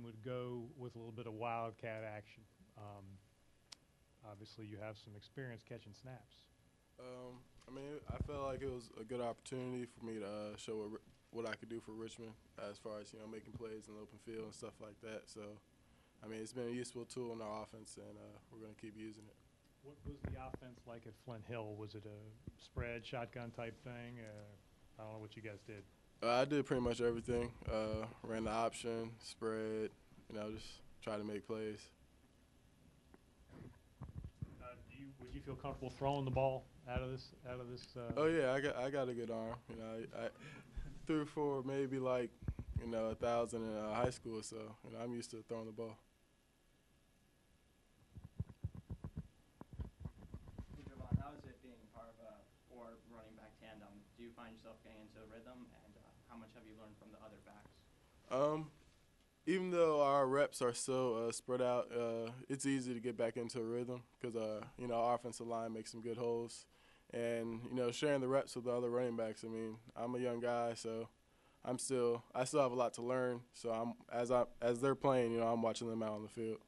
would go with a little bit of wildcat action. Um, Obviously, you have some experience catching snaps. I mean, I felt like it was a good opportunity for me to show what I could do for Richmond as far as making plays in the open field and stuff like that. So, I mean, it's been a useful tool in our offense, and we're going to keep using it. What was the offense like at Flint Hill? Was it a spread, shotgun type thing? I don't know what you guys did. I did pretty much everything. Ran the option, spread, just try to make plays. Would you feel comfortable throwing the ball out of this? Oh yeah, I got a good arm. I threw for maybe like 1,000 in high school, so I'm used to throwing the ball. Hey, Jovan, how is it being part of a four running back tandem? Do you find yourself getting into a rhythm, and how much have you learned from the other backs? Even though our reps are so spread out, it's easy to get back into a rhythm because our offensive line makes some good holes, and sharing the reps with the other running backs. I mean, I'm a young guy, so I still have a lot to learn. So as they're playing, I'm watching them out on the field.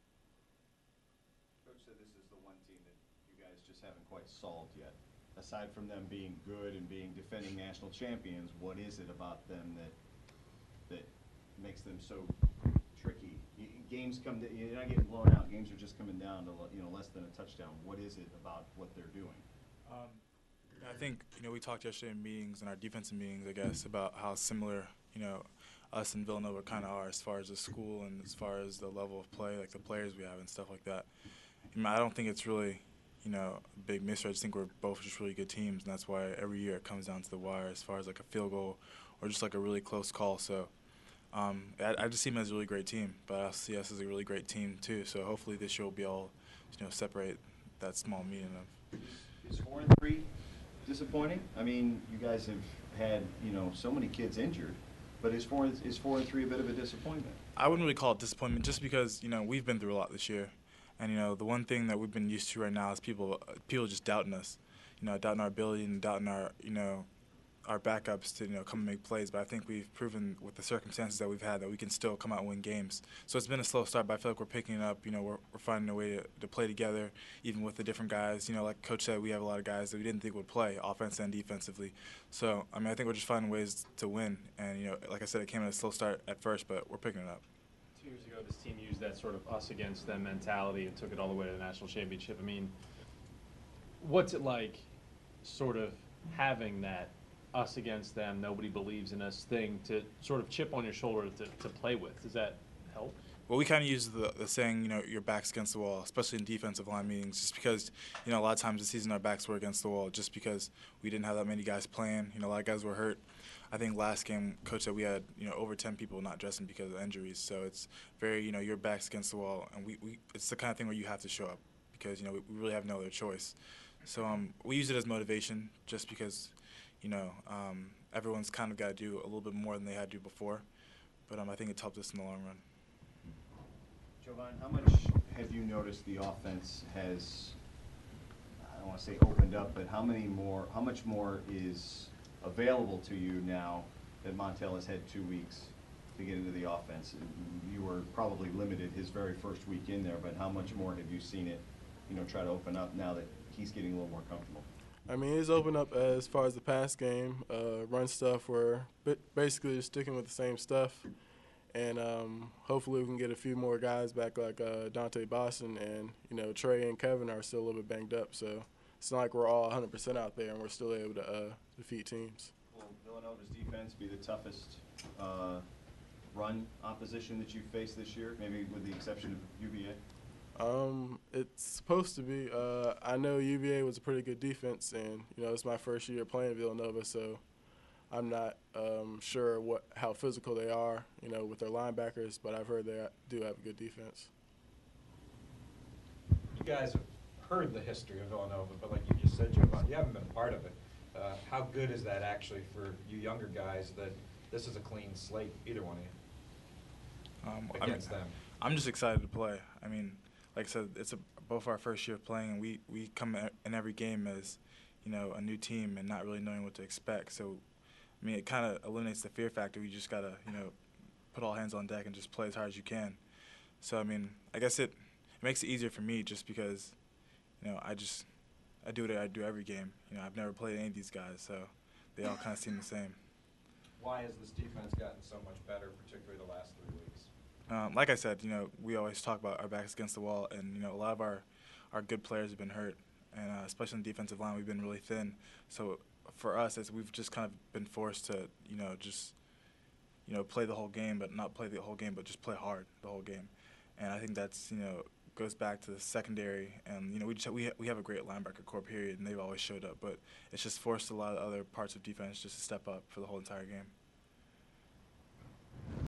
Coach said this is the one team that you guys just haven't quite solved yet. Aside from them being good and being defending national champions, what is it about them that makes them so tricky? Games you're not getting blown out. Games are just coming down to less than a touchdown. What is it about what they're doing? I think we talked yesterday in meetings, in our defensive meetings, I guess, about how similar us and Villanova kind of are as far as the school and as far as the level of play, like the players we have and stuff like that. I don't think it's really a big mystery. I just think we're both just really good teams, and that's why every year it comes down to the wire as far as like a field goal or just like a really close call. So I just see them as a really great team, but I see us as a really great team too. So hopefully this year will be able separate that small median of. Is 4-3 disappointing? I mean, you guys have had so many kids injured, but is 4-3 a bit of a disappointment? I wouldn't really call it disappointment, just because we've been through a lot this year, and the one thing that we've been used to right now is people just doubting us, doubting our ability and doubting our backups to come and make plays. But I think we've proven with the circumstances that we've had that we can still come out and win games. So it's been a slow start, but I feel like we're picking it up. We're finding a way to play together, even with the different guys. Like Coach said, we have a lot of guys that we didn't think would play, offense and defensively. So I think we're just finding ways to win. And like I said, it came at a slow start at first, but we're picking it up. 2 years ago, this team used that sort of us against them mentality and took it all the way to the national championship. I mean, what's it like sort of having that us against them, nobody believes in us thing to sort of chip on your shoulder to play with? Does that help? Well, we kind of use the saying, your back's against the wall, especially in defensive line meetings, just because, a lot of times this season our backs were against the wall just because we didn't have that many guys playing. A lot of guys were hurt. I think last game, Coach said we had, over 10 people not dressing because of injuries. So it's very, your back's against the wall, and it's the kind of thing where you have to show up because, we really have no other choice. So we use it as motivation just because, everyone's kind of got to do a little bit more than they had to do before. But I think it's helped us in the long run. Jovan, how much have you noticed the offense has, I don't want to say opened up, but how much more is available to you now that Montel has had 2 weeks to get into the offense? You were probably limited his very first week in there, but how much more have you seen it, try to open up now that he's getting a little more comfortable? I mean, it's opened up as far as the pass game, run stuff. We're basically just sticking with the same stuff. And hopefully we can get a few more guys back like Dante Boston and, Trey and Kevin are still a little bit banged up. So it's not like we're all 100% out there and we're still able to defeat teams. Will Villanova's defense be the toughest run opposition that you've faced this year, maybe with the exception of UVA? It's supposed to be. I know UVA was a pretty good defense, and it's my first year playing Villanova, so I'm not sure how physical they are, with their linebackers. But I've heard they do have a good defense. You guys have heard the history of Villanova, but like you just said, Jovan, you haven't been part of it. How good is that actually for you younger guys that this is a clean slate, either one of you, against them? I'm just excited to play. I mean, like I said, it's both our first year playing, and we come in every game as, a new team and not really knowing what to expect. So, I mean, it kind of eliminates the fear factor. We just got to, put all hands on deck and just play as hard as you can. So I mean, I guess it makes it easier for me just because, you know, I do what I do every game. You know, I've never played any of these guys, so they all kind of seem the same. Why has this defense gotten so much better, particularly the last 3 weeks? Like I said, you know, we always talk about our backs against the wall, and you know, a lot of our good players have been hurt, and especially on the defensive line, we've been really thin. So for us, we've just kind of been forced to, you know, just, you know, play the whole game, but not play the whole game, but just play hard the whole game. And I think that's, you know, goes back to the secondary, and you know, we have a great linebacker core, period, and they've always showed up, but it's just forced a lot of other parts of defense just to step up for the whole entire game.